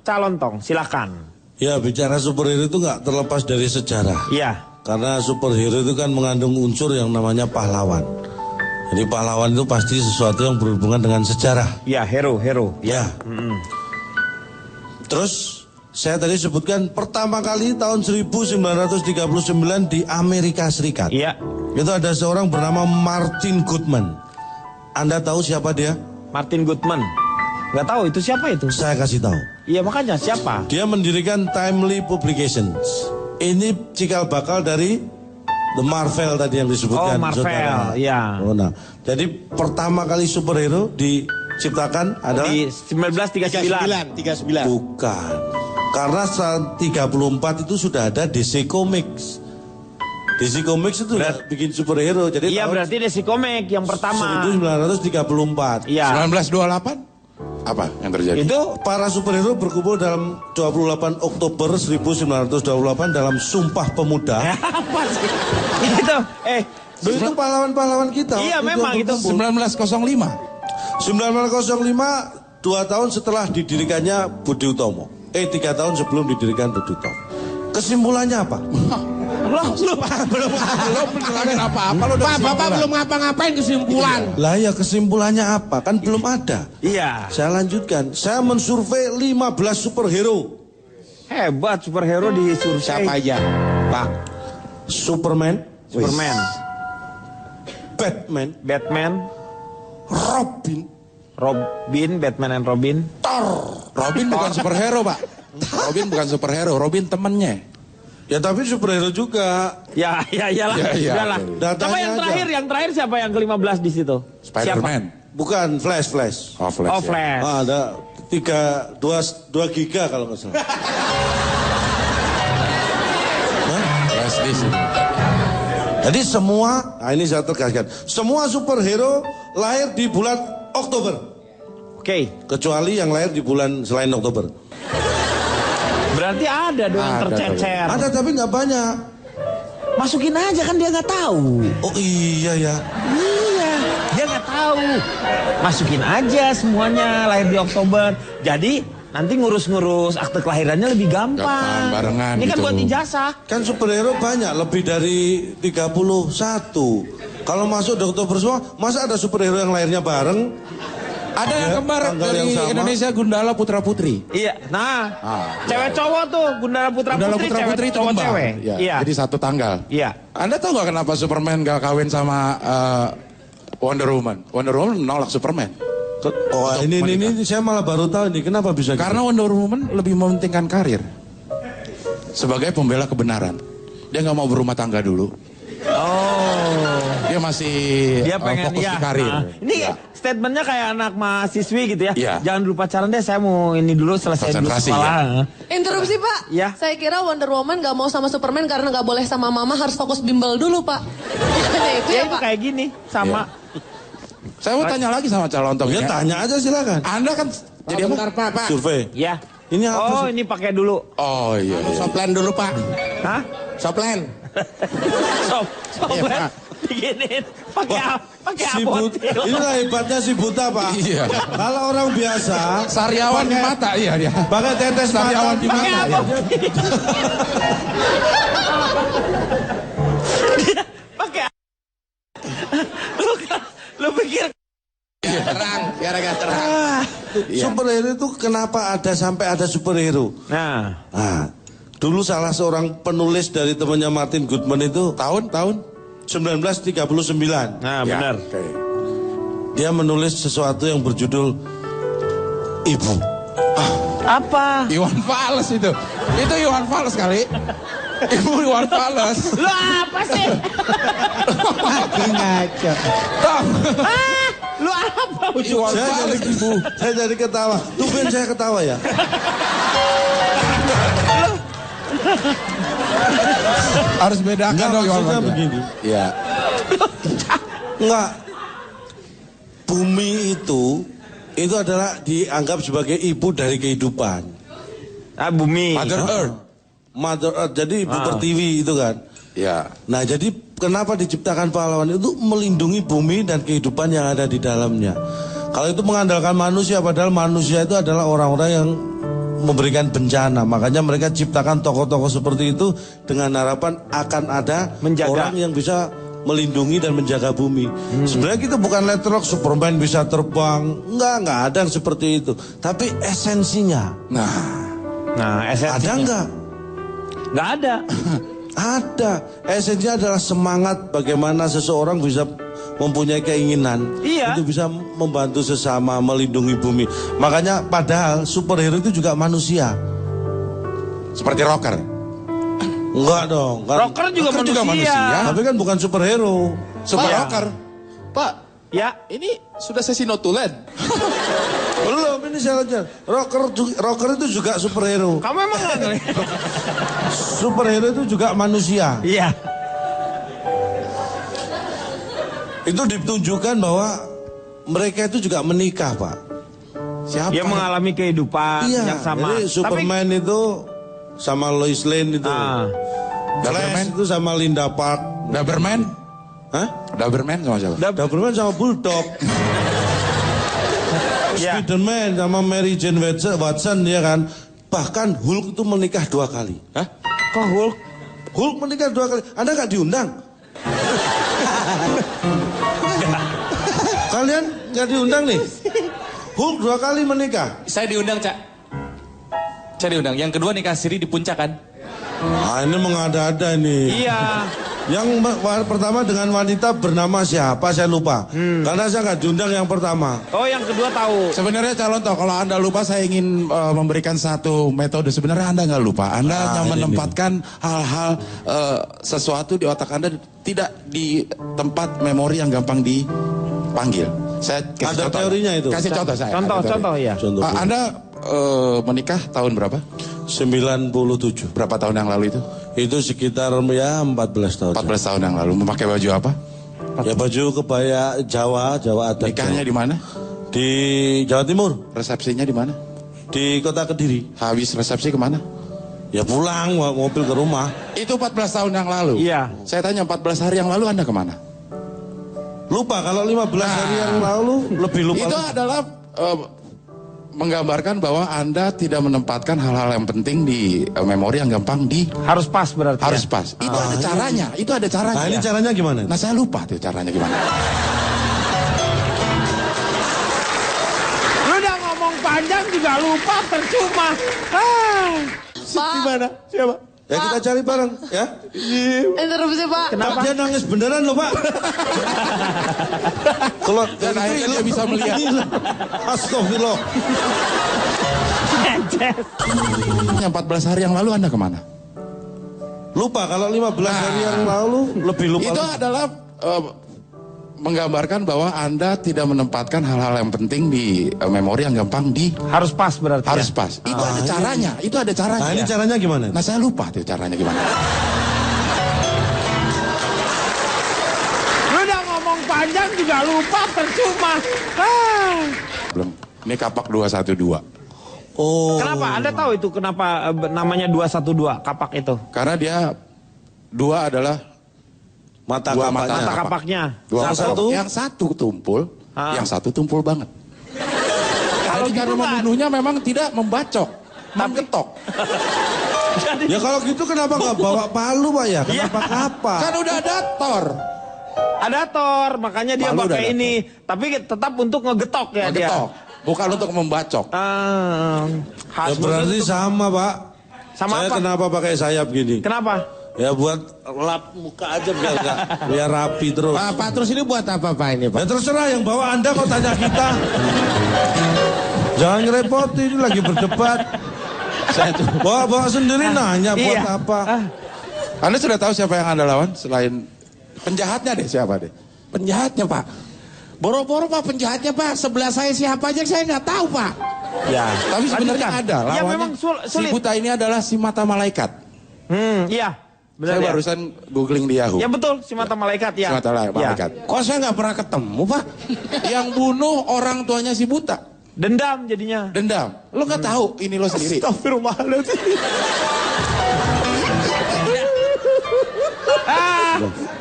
calon tong, silakan. Ya, bicara superhero itu nggak terlepas dari sejarah. Iya. Karena superhero itu kan mengandung unsur yang namanya pahlawan. Jadi pahlawan itu pasti sesuatu yang berhubungan dengan sejarah. Ya, hero. Ya. Terus saya tadi sebutkan pertama kali tahun 1939 di Amerika Serikat. Iya. Itu ada seorang bernama Martin Goodman. Anda tahu siapa dia? Martin Goodman. Nggak tahu itu siapa itu? Saya kasih tahu. Iya, makanya siapa? Dia mendirikan Timely Publications. Ini cikal bakal dari The Marvel tadi yang disebutkan. Oh, Marvel, ya. Oh, nah. Jadi pertama kali superhero diciptakan adalah Di 1939. Bukan. Karena saat 34 itu sudah ada DC Comics. DC Comics itu bikin superhero. Jadi Iya, berarti DC Comics yang pertama. 1934. Iya. 1928 apa yang terjadi? Itu Para superhero berkumpul dalam 28 Oktober 1928 dalam Sumpah Pemuda. apa sih? Itu Dulu itu pahlawan-pahlawan kita. Iya, waktu memang itu. 1905. 1905, 2 tahun setelah didirikannya Budi Utomo. 3 tahun sebelum didirikan Budi Utomo. Kesimpulannya apa? Belum menerangin apa-apa lo. Pak, Bapak belum ngapa-ngapain kesimpulan. Lah ya kesimpulannya apa? Kan belum ada. Iya. Saya lanjutkan. Saya mensurvei 15 superhero. Hebat superhero di survei. Siapa aja, Pak? Superman, Superman, Batman, Robin, Batman and Robin. Robin bukan superhero, Pak. Robin bukan superhero, Robin temennya. Ya tapi superhero juga. Ya, iyalah. Ya, Udahlah. datanya Coba yang aja. terakhir siapa yang ke-15 di situ? Spider-Man. Bukan Flash. Oh, Flash. Oh, ya. Flash. Ada 2 giga kalau nggak salah. Flash di sini. Jadi semua, nah ini saya tegaskan, semua superhero lahir di bulan Oktober. Oke. Kecuali yang lahir di bulan selain Oktober. Berarti ada dong yang Ada, tercecer. Ada tapi nggak banyak. Masukin aja kan dia nggak tahu. Oh iya ya. Iya, dia nggak tahu. Masukin aja semuanya lahir di Oktober. Jadi nanti ngurus-ngurus akte kelahirannya lebih gampang. Gampang, barengan Ini kan gitu. buat ijazah. Kan superhero banyak, lebih dari 31. Kalau masuk di Oktober semua, masa ada superhero yang lahirnya bareng? Ada yang kembar tanggal dari yang sama. Indonesia Gundala Putra Putri. Iya, nah, Ah, cewek cowok tuh Gundala Putra Gundala Putri, Putra cewek Putri itu cowok kembar. cewek. Ya, Iya, jadi satu tanggal. iya. Anda tahu nggak kenapa Superman gak kawin sama Wonder Woman? Wonder Woman menolak Superman. Oh ini saya malah baru tahu ini, kenapa bisa Karena gitu? Wonder Woman lebih mementingkan karir. Sebagai pembela kebenaran. Dia nggak mau berumah tangga dulu. Oh, Dia masih dia pengen fokus ya. di karir. Nah, ini Ya. statementnya kayak anak mahasiswi gitu ya. Iya. Jangan dulu pacaran deh, saya mau ini dulu selesai dulu Konsentrasi, sekolah. Interupsi Pak, Ya. saya kira Wonder Woman gak mau sama Superman karena gak boleh sama Mama, harus fokus bimbel dulu Pak. Bukannya itu Ya ya itu Pak? kayak gini sama. Saya mau tanya lagi sama calon tong. Ya tanya aja silakan. Anda kan jadi Bentar apa? Pak. Survei. Ya. Ini apa Oh, sih? ini pakai dulu. Oh iya. Soplan dulu Pak. Hah? Soplan. Sop Iya, Pak. diginin. Pakai pakai Si buta, apotil. inilah hebatnya si buta Pak. Iya. Kalau orang biasa Sariawan di mata, iya dia. pakai tetes mata. Sariawan di Pakai mata. apotil. Pakai. Lu pikir Terang, biar agak terang. Superhero itu kenapa ada sampai ada superhero? Nah, Dulu salah seorang penulis dari temannya Martin Goodman itu Tahun 1939. nah Ya, benar. oke. Dia menulis sesuatu yang berjudul Ibu. Apa? Iwan Fals itu. Itu Iwan Fals kali. Ibu Iwan Fals. Lu apa sih? Ngaco. Lu apa? Iwan Fals ibu. Saya jadi ketawa. Tumben saya ketawa ya. Harus bedakan Enggak, dong Iwan maksudnya Fals. begini. Iya. Enggak. Bumi itu adalah dianggap sebagai ibu dari kehidupan. Bumi. Mother Earth. Mother Earth, jadi ibu pertiwi itu kan. Ya. Nah jadi kenapa diciptakan pahlawan itu melindungi bumi dan kehidupan yang ada di dalamnya. Kalau itu mengandalkan manusia, padahal manusia itu adalah orang-orang yang memberikan bencana. Makanya mereka ciptakan tokoh-tokoh seperti itu dengan harapan akan ada orang yang bisa melindungi dan menjaga bumi. Sebenarnya kita bukan letterlock Superman bisa terbang. Enggak ada yang seperti itu. Tapi esensinya. Nah, esensinya. Ada enggak? Nggak ada. Ada. Esensinya adalah semangat bagaimana seseorang bisa mempunyai keinginan. Iya. Itu bisa membantu sesama, melindungi bumi. Makanya padahal superhero itu juga manusia. Seperti rocker. Enggak dong. Kan, Rocker juga manusia. tapi kan bukan superhero. Super Pak. rocker. Pak, Ya. ini sudah sesi notulen. Belum, ini saya aja. Rocker itu juga superhero. Kamu emang nggak ngeliat? Superhero itu juga manusia. Iya. Itu ditunjukkan bahwa mereka itu juga menikah, Pak. Siapa? Dia mengalami kehidupan Iya, yang sama. jadi Superman itu sama Lois Lane itu. Flash Doberman? itu sama Linda Park. Doberman? Hah? Doberman sama siapa? Doberman sama Bulldog. Ya. Spiderman sama Mary Jane Watson, ya kan. Bahkan Hulk itu menikah 2 kali. Hah? Kok Hulk? Hulk menikah 2 kali. Anda nggak diundang? Kalian nggak diundang nih? Hulk 2 kali menikah. Saya diundang, Cak. Saya diundang. Yang kedua nikah siri di puncak kan? Ah, ini mengada-ada ini. Iya. Yang pertama dengan wanita bernama siapa saya lupa. Karena saya nggak diundang yang pertama. Oh, yang kedua tahu. Sebenarnya calon toh, kalau Anda lupa saya ingin memberikan satu metode. Sebenarnya Anda nggak lupa. Anda hanya menempatkan hal-hal sesuatu di otak Anda tidak di tempat memori yang gampang dipanggil. Saya kasih Ada contoh. teorinya itu. Kasih contoh saya. Contoh ya. Contoh. Anda menikah tahun berapa? 97. Berapa tahun yang lalu itu? Itu sekitar ya 14 tahun. 14 tahun yang lalu. Memakai baju apa? Ya baju kebaya Jawa adat. Nikahnya di mana? Di Jawa Timur, Resepsinya di mana? di Kota Kediri. Habis resepsi kemana? Ya pulang mobil ke rumah. Itu 14 tahun yang lalu. Iya. Saya tanya 14 hari yang lalu Anda kemana? Lupa kalau 15 hari yang lalu lebih lupa. Itu adalah menggambarkan bahwa Anda tidak menempatkan hal-hal yang penting di memori yang gampang Harus pas berarti. harus ya? pas. Itu ada caranya, itu ada caranya. Nah, ini caranya gimana? Nah, saya lupa tuh caranya gimana. Lu udah ngomong panjang juga lupa, percuma. Pak, Siapa? Ya kita cari bareng ya. interupsi Pak. Kenapa? Dia nangis beneran loh, Pak. Kalau Dan akhirnya dia bisa melihat. Astagfirullah. Yang 14 hari yang lalu Anda kemana? Lupa kalau 15 hari yang lalu lebih lupa. Itu adalah menggambarkan bahwa Anda tidak menempatkan hal-hal yang penting di memori yang gampang Harus pas berarti. harus ya? pas. Itu ada caranya, itu ada caranya. Nah, ini caranya gimana? Nah, saya lupa tuh caranya gimana. Lu udah ngomong panjang juga lupa, percuma. Belum. Ini kapak 212. Oh. Kenapa? Anda tahu itu kenapa namanya 212 kapak itu? Karena dia dua adalah Mata dua kapaknya. Mata kapaknya. dua Yang satu? yang satu tumpul, yang satu tumpul banget. Kalau Jadi karena gitu mah- membunuhnya memang tidak membacok, menggetok. Ya kalau gitu kenapa nggak bawa palu, Pak ya? Kenapa kapak? Kan udah ada Thor. Ada Thor, makanya dia Palu udah pakai ada ini. Tapi tetap untuk ngegetok ya Menggetok, bukan untuk membacok. dia. Ya berarti sama, Pak. Sama Saya apa? kenapa pakai sayap gini? Kenapa? Ya buat lap muka aja biar rapi terus. Pak, terus ini buat apa Pak ini Pak? Ya terserah yang bawa Anda kok tanya kita. Jangan ngerepotin, ini lagi berdebat. Saya tuh. Bawa sendiri nanya buat Iya. apa? Anda sudah tahu siapa yang Anda lawan selain penjahatnya deh, siapa deh? Penjahatnya Pak. Boro-boro Pak penjahatnya Pak. Sebelah saya siapa aja saya nggak tahu Pak. Ya. Tapi sebenarnya Lanjutkan. ada lawannya. Ya memang Si sulit. buta ini adalah si mata malaikat. Iya. Benar Saya ya? barusan googling di Yahoo. Ya betul, si mata malaikat ya. Si mata malaikat. Kok saya nggak pernah ketemu Pak? Yang bunuh orang tuanya si buta. Dendam jadinya. Dendam. Lo nggak tahu ini lo sendiri. Astagfirullahaladzim.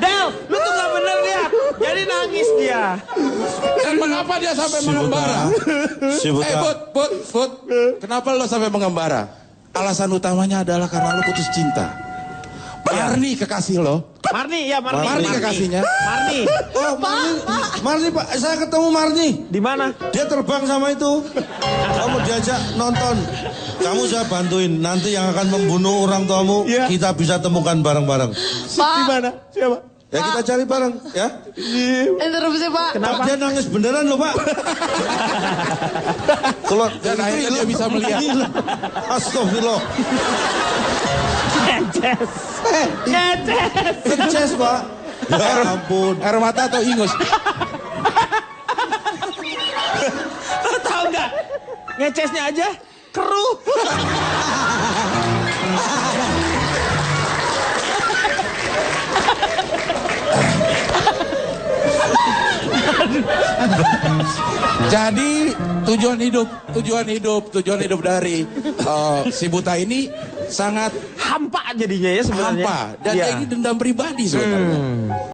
Del, lu tuh gak bener lihat. Jadi nangis dia. Iya. Dan mengapa dia sampai Si mengembara? Si Buta. Put. Kenapa lo sampai mengembara? Alasan utamanya adalah karena lo putus cinta. Marni kekasih lo. Marni, ya Marni. Marni kekasihnya. Marni. Oh, Marni Pak, saya ketemu Marni. Di mana? Dia terbang sama itu. Kamu diajak nonton. Kamu saya bantuin. Nanti yang akan membunuh orang tuamu, Iya. kita bisa temukan bareng-bareng. Pak, Di mana? Siapa? Ya kita cari bareng, ya. interupsi Pak. Kenapa? Dia nangis beneran loh Pak. Kalau Dan akhirnya dia bisa melihat. Astagfirullah. Ngeces. Ngeces. Keces Pak. Ya ampun. Air mata atau ingus? Lo tahu nggak? Ngecesnya aja keruh. Jadi tujuan hidup dari si Buta ini sangat Hampa jadinya ya sebenarnya. hampa dan Iya. ini dendam pribadi sebenarnya.